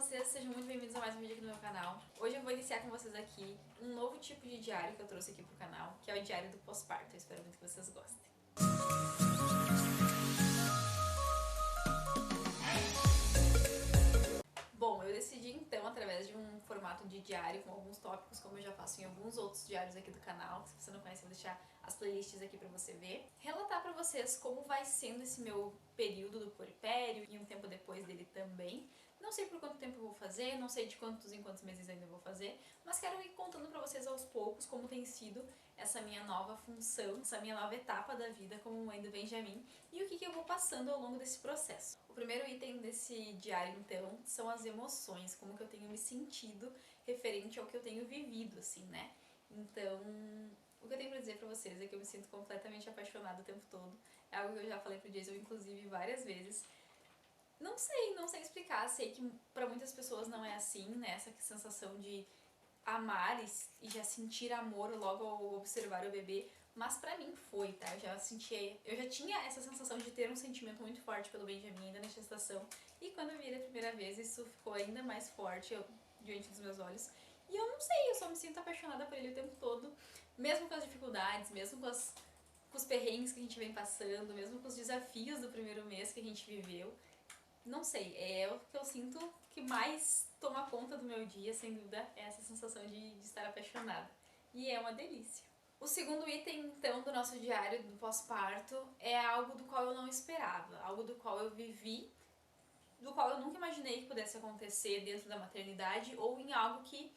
vocês? Sejam muito bem-vindos a mais um vídeo aqui no meu canal. Hoje eu vou iniciar com vocês aqui um novo tipo de diário que eu trouxe aqui pro canal, que é o diário do pós-parto. Eu espero muito que vocês gostem. Bom, eu decidi então, através de um formato de diário com alguns tópicos, como eu já faço em alguns outros diários aqui do canal, se você não conhece, eu vou deixar as playlists aqui pra você ver, relatar pra vocês como vai sendo esse meu período do puerpério e um tempo depois dele também. Não sei por quanto tempo eu vou fazer, não sei de quantos em quantos meses ainda eu vou fazer, mas quero ir contando pra vocês aos poucos como tem sido essa minha nova função, essa minha nova etapa da vida como mãe do Benjamin e o que eu vou passando ao longo desse processo. O primeiro item desse diário, então, são as emoções, como que eu tenho me sentido referente ao que eu tenho vivido, assim, né? Então, o que eu tenho pra dizer pra vocês é que eu me sinto completamente apaixonada o tempo todo. É algo que eu já falei pro Jason, inclusive, várias vezes. Não sei explicar, sei que pra muitas pessoas não é assim, né? Essa sensação de amar e já sentir amor logo ao observar o bebê, mas pra mim foi, tá? Eu já tinha essa sensação de ter um sentimento muito forte pelo Benjamin ainda na gestação, e quando eu vi ele a primeira vez, isso ficou ainda mais forte diante dos meus olhos. E eu não sei, eu só me sinto apaixonada por ele o tempo todo, mesmo com as dificuldades, mesmo com os perrengues que a gente vem passando, mesmo com os desafios do primeiro mês que a gente viveu. Não sei, é o que eu sinto que mais toma conta do meu dia, sem dúvida, é essa sensação de estar apaixonada. E é uma delícia. O segundo item, então, do nosso diário do pós-parto é algo do qual eu não esperava, algo do qual eu vivi, do qual eu nunca imaginei que pudesse acontecer dentro da maternidade ou em algo que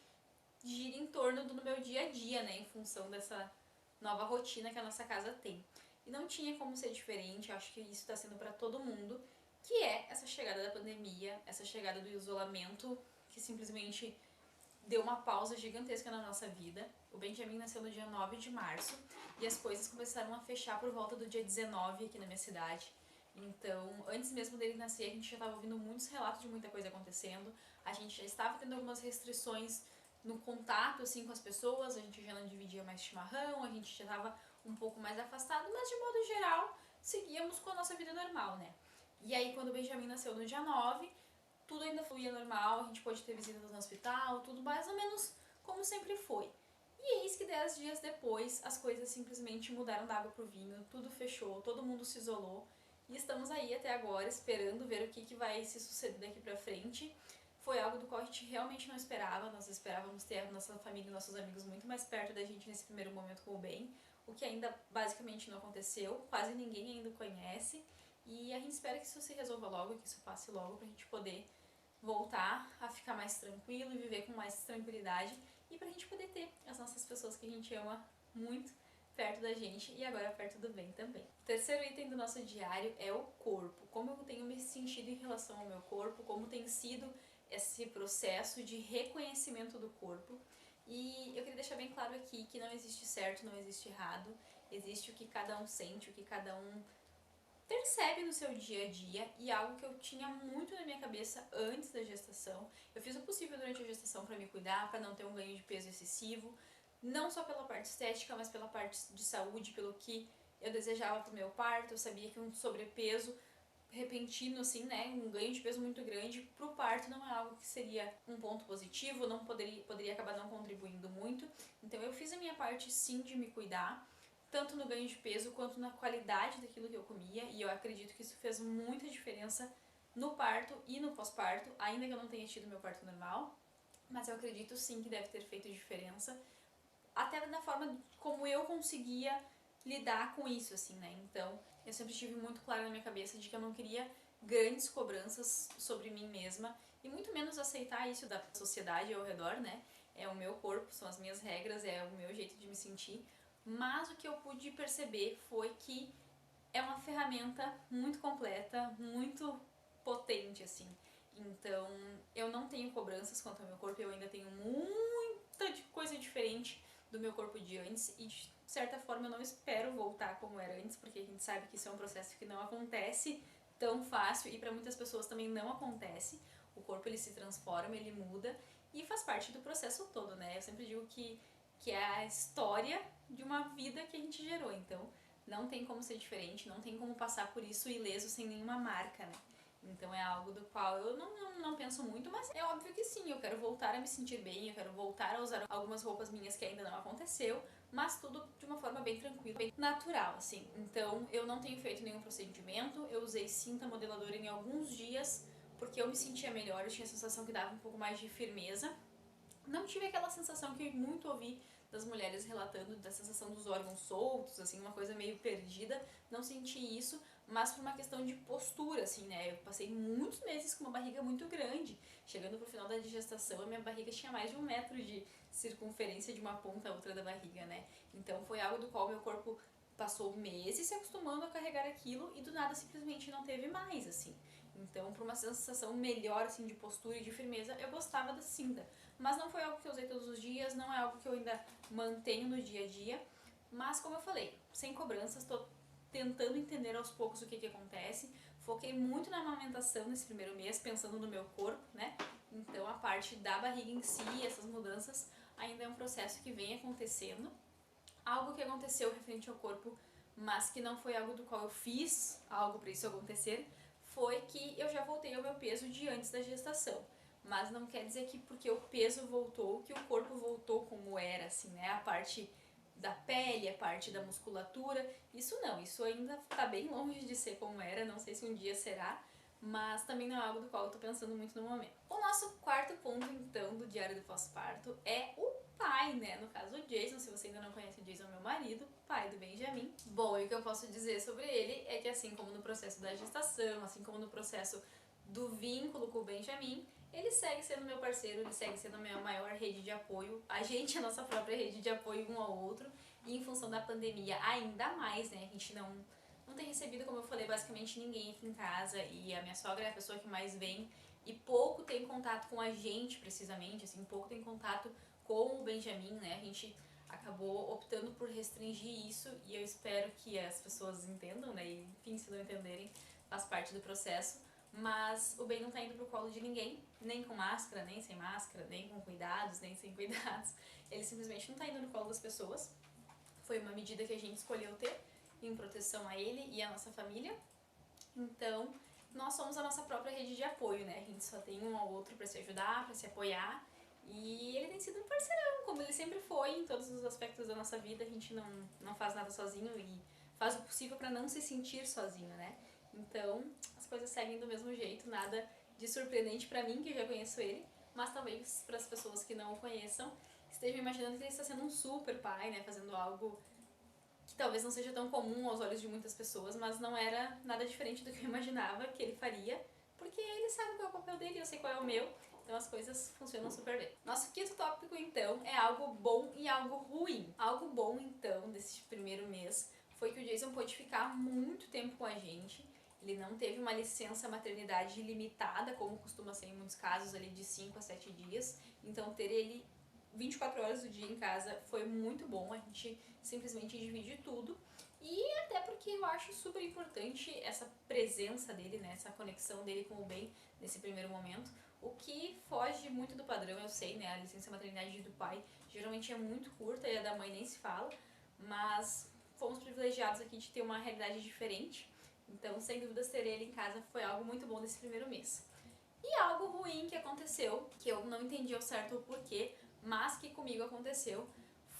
gira em torno do meu dia a dia, né, em função dessa nova rotina que a nossa casa tem. E não tinha como ser diferente, eu acho que isso está sendo para todo mundo, que é essa chegada da pandemia, essa chegada do isolamento, que simplesmente deu uma pausa gigantesca na nossa vida. O Benjamin nasceu no dia 9 de março e as coisas começaram a fechar por volta do dia 19 aqui na minha cidade. Então, antes mesmo dele nascer, a gente já estava ouvindo muitos relatos de muita coisa acontecendo, a gente já estava tendo algumas restrições no contato assim com as pessoas, a gente já não dividia mais chimarrão, a gente já estava um pouco mais afastado, mas de modo geral seguíamos com a nossa vida normal, né? E aí quando o Benjamin nasceu no dia 9, tudo ainda fluía normal, a gente pôde ter visitas no hospital, tudo mais ou menos como sempre foi. E eis que 10 dias depois as coisas simplesmente mudaram da água pro vinho, tudo fechou, todo mundo se isolou e estamos aí até agora esperando ver o que vai se suceder daqui pra frente. Foi algo do qual a gente realmente não esperava, nós esperávamos ter a nossa família e nossos amigos muito mais perto da gente nesse primeiro momento com o Ben, o que ainda basicamente não aconteceu, quase ninguém ainda o conhece, e a gente espera que isso se resolva logo, que isso passe logo pra gente poder voltar a ficar mais tranquilo e viver com mais tranquilidade e pra gente poder ter as nossas pessoas que a gente ama muito perto da gente e agora perto do Ben também. O terceiro item do nosso diário é o corpo. Como eu tenho me sentido em relação ao meu corpo, como tem sido esse processo de reconhecimento do corpo. E eu queria deixar bem claro aqui que não existe certo, não existe errado, existe o que cada um sente, o que cada um percebe no seu dia a dia, e algo que eu tinha muito na minha cabeça antes da gestação. Eu fiz o possível durante a gestação para me cuidar, para não ter um ganho de peso excessivo, não só pela parte estética, mas pela parte de saúde, pelo que eu desejava pro meu parto. Eu sabia que um sobrepeso repentino, assim, né, um ganho de peso muito grande pro parto não é algo que seria um ponto positivo, não poderia acabar não contribuindo muito. Então eu fiz a minha parte sim de me cuidar, tanto no ganho de peso quanto na qualidade daquilo que eu comia, e eu acredito que isso fez muita diferença no parto e no pós-parto, ainda que eu não tenha tido meu parto normal, mas eu acredito sim que deve ter feito diferença, até na forma como eu conseguia lidar com isso, assim, né? Então, eu sempre tive muito claro na minha cabeça de que eu não queria grandes cobranças sobre mim mesma e muito menos aceitar isso da sociedade ao redor, né? É o meu corpo, são as minhas regras, é o meu jeito de me sentir, mas o que eu pude perceber foi que é uma ferramenta muito completa, muito potente, assim. Então, eu não tenho cobranças quanto ao meu corpo, eu ainda tenho muita coisa diferente do meu corpo de antes e de certa forma eu não espero voltar como era antes, porque a gente sabe que isso é um processo que não acontece tão fácil e para muitas pessoas também não acontece. O corpo ele se transforma, ele muda e faz parte do processo todo, né? Eu sempre digo que é a história de uma vida que a gente gerou, então não tem como ser diferente, não tem como passar por isso ileso sem nenhuma marca, né? Então é algo do qual eu não penso penso muito, mas é óbvio que sim, eu quero voltar a me sentir bem, eu quero voltar a usar algumas roupas minhas que ainda não aconteceu, mas tudo de uma forma bem tranquila, bem natural, assim. Então, eu não tenho feito nenhum procedimento, eu usei cinta modeladora em alguns dias, porque eu me sentia melhor, eu tinha a sensação que dava um pouco mais de firmeza. Não tive aquela sensação que muito ouvi das mulheres relatando, da sensação dos órgãos soltos, assim, uma coisa meio perdida. Não senti isso, mas por uma questão de postura, assim, né? Eu passei muitos meses com uma barriga muito grande. Chegando pro final da gestação, a minha barriga tinha mais de 1 metro de circunferência de uma ponta a outra da barriga, né? Então foi algo do qual meu corpo passou meses se acostumando a carregar aquilo e do nada simplesmente não teve mais, assim. Então, por uma sensação melhor, assim, de postura e de firmeza, eu gostava da cinta. Mas não foi algo que eu usei todos os dias, não é algo que eu ainda mantenho no dia a dia. Mas, como eu falei, sem cobranças, estou tentando entender aos poucos o que acontece. Foquei muito na amamentação nesse primeiro mês, pensando no meu corpo, né? Então, a parte da barriga em si, essas mudanças, ainda é um processo que vem acontecendo. Algo que aconteceu referente ao corpo, mas que não foi algo do qual eu fiz algo para isso acontecer, foi que eu já voltei ao meu peso de antes da gestação. Mas não quer dizer que porque o peso voltou, que o corpo voltou como era, assim, né? A parte da pele, a parte da musculatura, isso não, isso ainda tá bem longe de ser como era, não sei se um dia será, mas também não é algo do qual eu tô pensando muito no momento. O nosso quarto ponto, então, do diário do pós-parto é o pai, né? No caso, o Jason. Se você ainda não conhece, o Jason é meu marido, pai do Benjamin. Bom, e o que eu posso dizer sobre ele é que, assim como no processo da gestação, assim como no processo do vínculo com o Benjamin, ele segue sendo meu parceiro, ele segue sendo a minha maior rede de apoio. A gente é a nossa própria rede de apoio um ao outro. E em função da pandemia, ainda mais, né? A gente não tem recebido, como eu falei, basicamente ninguém aqui em casa. E a minha sogra é a pessoa que mais vem e pouco tem contato com a gente, precisamente, assim, pouco tem contato com o Benjamin, né? A gente acabou optando por restringir isso e eu espero que as pessoas entendam, né? E, enfim, se não entenderem, faz parte do processo. Mas o Ben não tá indo pro colo de ninguém, nem com máscara, nem sem máscara, nem com cuidados, nem sem cuidados. Ele simplesmente não tá indo no colo das pessoas. Foi uma medida que a gente escolheu ter em proteção a ele e a nossa família. Então, nós somos a nossa própria rede de apoio, né? A gente só tem um ao outro para se ajudar, para se apoiar. E ele tem sido um parceirão, como ele sempre foi em todos os aspectos da nossa vida. A gente não faz nada sozinho e faz o possível para não se sentir sozinho, né? Então, as coisas seguem do mesmo jeito, nada de surpreendente para mim, que já conheço ele, mas talvez para as pessoas que não o conheçam, estejam imaginando que ele está sendo um super pai, né? Fazendo algo que talvez não seja tão comum aos olhos de muitas pessoas, mas não era nada diferente do que eu imaginava que ele faria, porque ele sabe qual é o papel dele, eu sei qual é o meu, então as coisas funcionam super bem. Nosso quinto tópico, então, é algo bom e algo ruim. Algo bom, então, desse primeiro mês, foi que o Jason pôde ficar muito tempo com a gente. Ele não teve uma licença maternidade limitada, como costuma ser em muitos casos, ali de 5 a 7 dias. Então, ter ele 24 horas do dia em casa foi muito bom, a gente simplesmente divide tudo. E até porque eu acho super importante essa presença dele, né, essa conexão dele com o Ben nesse primeiro momento. O que foge muito do padrão, eu sei, né, a licença maternidade do pai geralmente é muito curta e a da mãe nem se fala, mas fomos privilegiados aqui de ter uma realidade diferente. Então, sem dúvidas, ter ele em casa foi algo muito bom nesse primeiro mês. E algo ruim que aconteceu, que eu não entendi ao certo o porquê, mas que comigo aconteceu,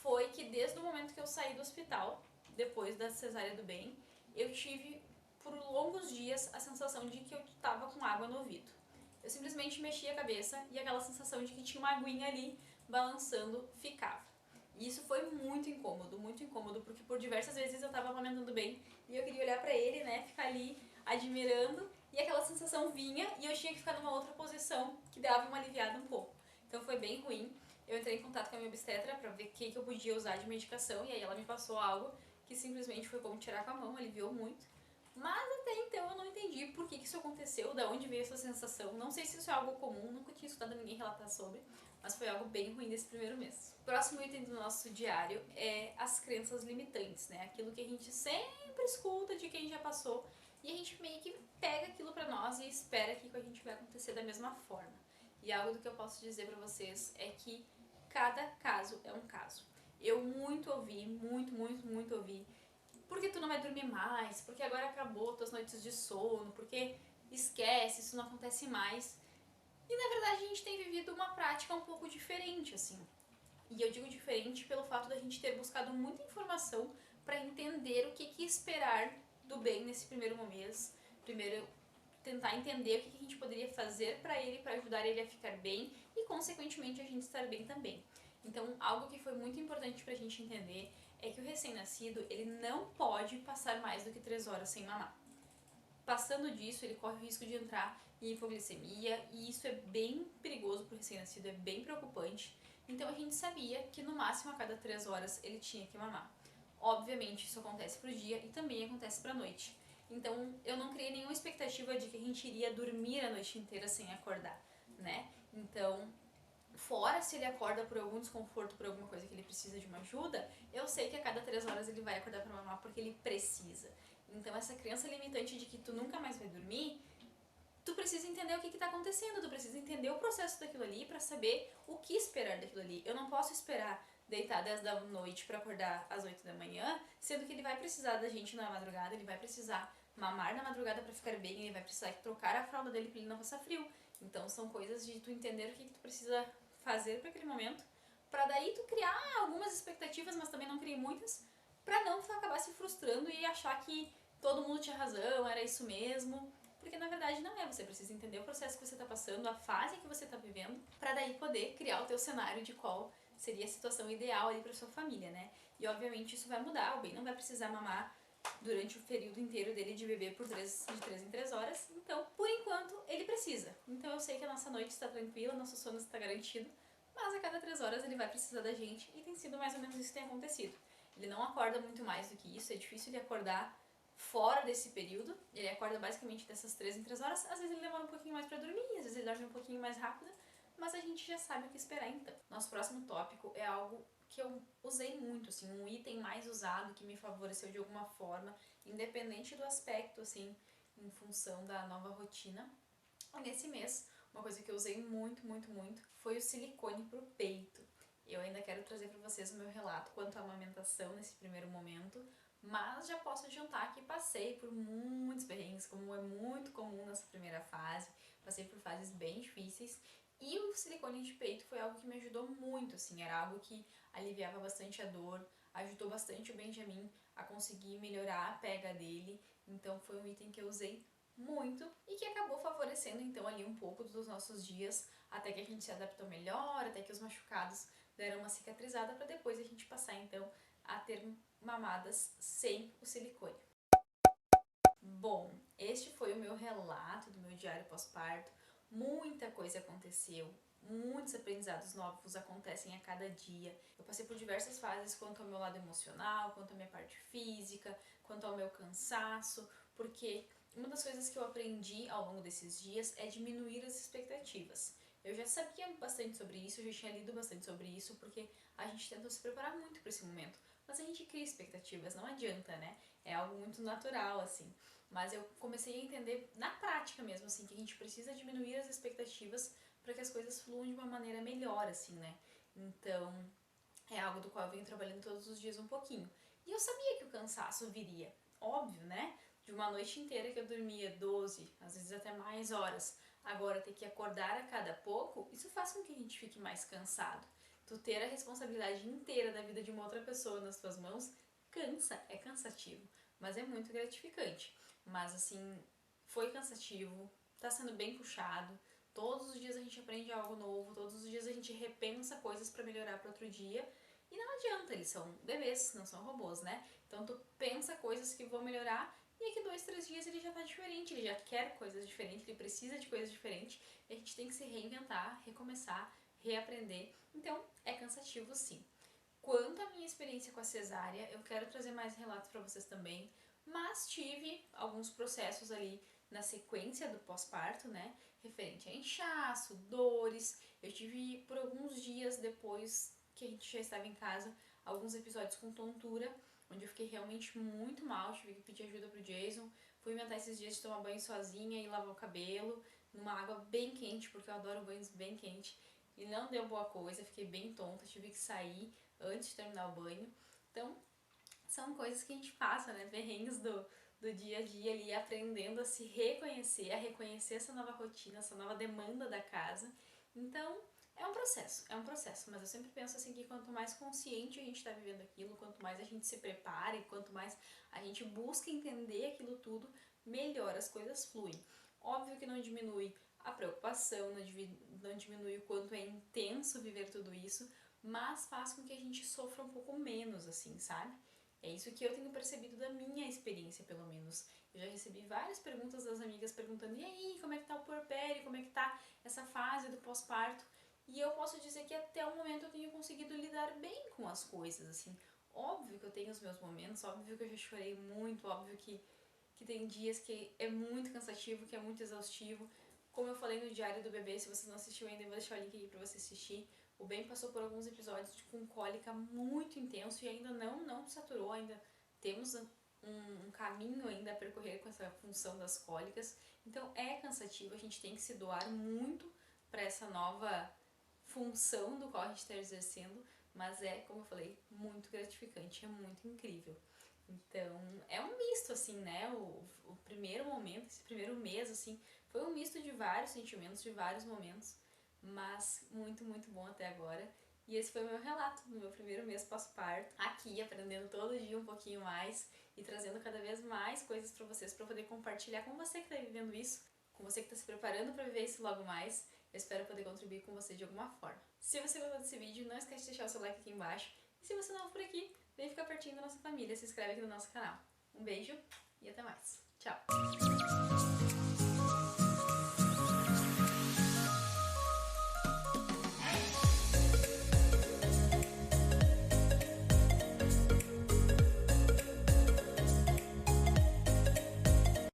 foi que desde o momento que eu saí do hospital, depois da cesárea do Ben, eu tive por longos dias a sensação de que eu tava com água no ouvido. Eu simplesmente mexia a cabeça e aquela sensação de que tinha uma aguinha ali balançando ficava. E isso foi muito incômodo, porque por diversas vezes eu tava amamentando bem e eu queria olhar pra ele, né, ficar ali admirando, e aquela sensação vinha e eu tinha que ficar numa outra posição que dava uma aliviada um pouco. Então foi bem ruim. Eu entrei em contato com a minha obstetra pra ver o que eu podia usar de medicação e aí ela me passou algo que simplesmente foi como tirar com a mão, aliviou muito. Mas até então eu não entendi por que isso aconteceu, da onde veio essa sensação. Não sei se isso é algo comum, nunca tinha escutado ninguém relatar sobre, mas foi algo bem ruim nesse primeiro mês. O próximo item do nosso diário é as crenças limitantes, né? Aquilo que a gente sempre escuta de quem já passou e a gente meio que pega aquilo pra nós e espera que com a gente vai acontecer da mesma forma. E algo do que eu posso dizer pra vocês é que cada caso é um caso. Eu muito ouvi, porque tu não vai dormir mais, porque agora acabou tuas noites de sono, porque esquece, isso não acontece mais. E na prática um pouco diferente, assim. E eu digo diferente pelo fato da gente ter buscado muita informação para entender o que esperar do bem nesse primeiro mês. Primeiro, tentar entender o que a gente poderia fazer para ele, para ajudar ele a ficar bem e, consequentemente, a gente estar bem também. Então, algo que foi muito importante para a gente entender é que o recém-nascido, ele não pode passar mais do que 3 horas sem mamar. Passando disso, ele corre o risco de entrar em hipoglicemia e isso é bem perigoso para o recém-nascido, é bem preocupante. Então a gente sabia que no máximo a cada 3 horas ele tinha que mamar. Obviamente isso acontece pro dia e também acontece pra noite. Então eu não criei nenhuma expectativa de que a gente iria dormir a noite inteira sem acordar, né? Então, fora se ele acorda por algum desconforto, por alguma coisa que ele precisa de uma ajuda, eu sei que a cada 3 horas ele vai acordar pra mamar porque ele precisa. Então essa crença limitante de que tu nunca mais vai dormir, tu precisa entender o que está acontecendo, tu precisa entender o processo daquilo ali para saber o que esperar daquilo ali. Eu não posso esperar deitar 10 da noite para acordar às 8 da manhã, sendo que ele vai precisar da gente na madrugada, ele vai precisar mamar na madrugada para ficar bem, ele vai precisar trocar a fralda dele para ele não passar frio. Então são coisas de tu entender o que tu precisa fazer para aquele momento, para daí tu criar algumas expectativas, mas também não criar muitas, para não acabar se frustrando e achar que todo mundo tinha razão, era isso mesmo. Porque na verdade não é, você precisa entender o processo que você está passando, a fase que você está vivendo, para daí poder criar o teu cenário de qual seria a situação ideal ali para sua família, né? E obviamente isso vai mudar, o Ben não vai precisar mamar durante o período inteiro dele de bebê de 3 em 3 horas, então por enquanto ele precisa. Então eu sei que a nossa noite está tranquila, nosso sono está garantido, mas a cada 3 horas ele vai precisar da gente e tem sido mais ou menos isso que tem acontecido. Ele não acorda muito mais do que isso, é difícil ele acordar fora desse período, ele acorda basicamente dessas 3 em 3 horas, às vezes ele demora um pouquinho mais para dormir, às vezes ele dorme um pouquinho mais rápido, mas a gente já sabe o que esperar então. Nosso próximo tópico é algo que eu usei muito, assim, um item mais usado que me favoreceu de alguma forma, independente do aspecto, assim, em função da nova rotina. E nesse mês, uma coisa que eu usei muito, muito, muito foi o silicone pro peito. Eu ainda quero trazer para vocês o meu relato quanto à amamentação nesse primeiro momento, mas já posso adiantar que passei por muitos perrengues, como é muito comum nessa primeira fase, passei por fases bem difíceis e o silicone de peito foi algo que me ajudou muito, assim, era algo que aliviava bastante a dor, ajudou bastante o Benjamin a conseguir melhorar a pega dele, então foi um item que eu usei muito e que acabou favorecendo então ali um pouco dos nossos dias até que a gente se adaptou melhor, até que os machucados deram uma cicatrizada para depois a gente passar então a ter mamadas sem o silicone. Bom, este foi o meu relato do meu diário pós-parto. Muita coisa aconteceu, muitos aprendizados novos acontecem a cada dia. Eu passei por diversas fases quanto ao meu lado emocional, quanto à minha parte física, quanto ao meu cansaço, porque uma das coisas que eu aprendi ao longo desses dias é diminuir as expectativas. Eu já sabia bastante sobre isso, eu já tinha lido bastante sobre isso, porque a gente tenta se preparar muito para esse momento. Mas a gente cria expectativas, não adianta, né? É algo muito natural, assim. Mas eu comecei a entender na prática mesmo, assim, que a gente precisa diminuir as expectativas para que as coisas fluam de uma maneira melhor, assim, né? Então, é algo do qual eu venho trabalhando todos os dias um pouquinho. E eu sabia que o cansaço viria, óbvio, né? De uma noite inteira que eu dormia 12, às vezes até mais horas, agora ter que acordar a cada pouco, isso faz com que a gente fique mais cansado. Tu ter a responsabilidade inteira da vida de uma outra pessoa nas tuas mãos cansa, é cansativo, mas é muito gratificante. Mas assim, foi cansativo, tá sendo bem puxado. Todos os dias a gente aprende algo novo, todos os dias a gente repensa coisas para melhorar para outro dia. E não adianta, eles são bebês, não são robôs, né? Então tu pensa coisas que vão melhorar e daqui 2, 3 dias ele já tá diferente, ele já quer coisas diferentes, ele precisa de coisas diferentes e a gente tem que se reinventar, recomeçar, reaprender. Então é cansativo sim. Quanto à minha experiência com a cesárea, eu quero trazer mais relatos para vocês também, mas tive alguns processos ali na sequência do pós-parto, né? Referente a inchaço, dores. Eu tive por alguns dias depois que a gente já estava em casa, alguns episódios com tontura, onde eu fiquei realmente muito mal, tive que pedir ajuda pro Jason. Fui inventar esses dias de tomar banho sozinha e lavar o cabelo numa água bem quente, porque eu adoro banhos bem quentes. E não deu boa coisa, fiquei bem tonta, tive que sair antes de terminar o banho. Então, são coisas que a gente passa, né? Perrengues do dia a dia ali, aprendendo a se reconhecer, a reconhecer essa nova rotina, essa nova demanda da casa. Então, é é um processo, mas eu sempre penso assim que quanto mais consciente a gente tá vivendo aquilo, quanto mais a gente se prepara e quanto mais a gente busca entender aquilo tudo, melhor as coisas fluem. Óbvio que não diminui a preocupação, não diminui o quanto é intenso viver tudo isso, mas faz com que a gente sofra um pouco menos, assim, sabe? É isso que eu tenho percebido da minha experiência, pelo menos. Eu já recebi várias perguntas das amigas perguntando: e aí, como é que tá o puerpério? Como é que tá essa fase do pós-parto? E eu posso dizer que até o momento eu tenho conseguido lidar bem com as coisas, assim. Óbvio que eu tenho os meus momentos, óbvio que eu já chorei muito, óbvio que tem dias que é muito cansativo, que é muito exaustivo. Como eu falei no Diário do Bebê, se vocês não assistiram ainda, eu vou deixar o link aqui pra você assistir. O Ben passou por alguns episódios com cólica muito intenso e ainda não saturou, ainda temos um caminho ainda a percorrer com essa função das cólicas. Então é cansativo, a gente tem que se doar muito para essa nova função do qual a gente está exercendo, mas é, como eu falei, muito gratificante, é muito incrível. Então, é um misto, assim, né? O primeiro momento, esse primeiro mês, assim, foi um misto de vários sentimentos, de vários momentos, mas muito bom até agora. E esse foi o meu relato no meu primeiro mês pós-parto, aqui aprendendo todo dia um pouquinho mais e trazendo cada vez mais coisas para vocês, para poder compartilhar com você que está vivendo isso, com você que está se preparando para viver isso logo mais. Eu espero poder contribuir com você de alguma forma. Se você gostou desse vídeo, não esquece de deixar o seu like aqui embaixo. E se você não é por aqui, vem ficar pertinho da nossa família, se inscreve aqui no nosso canal. Um beijo e até mais. Tchau!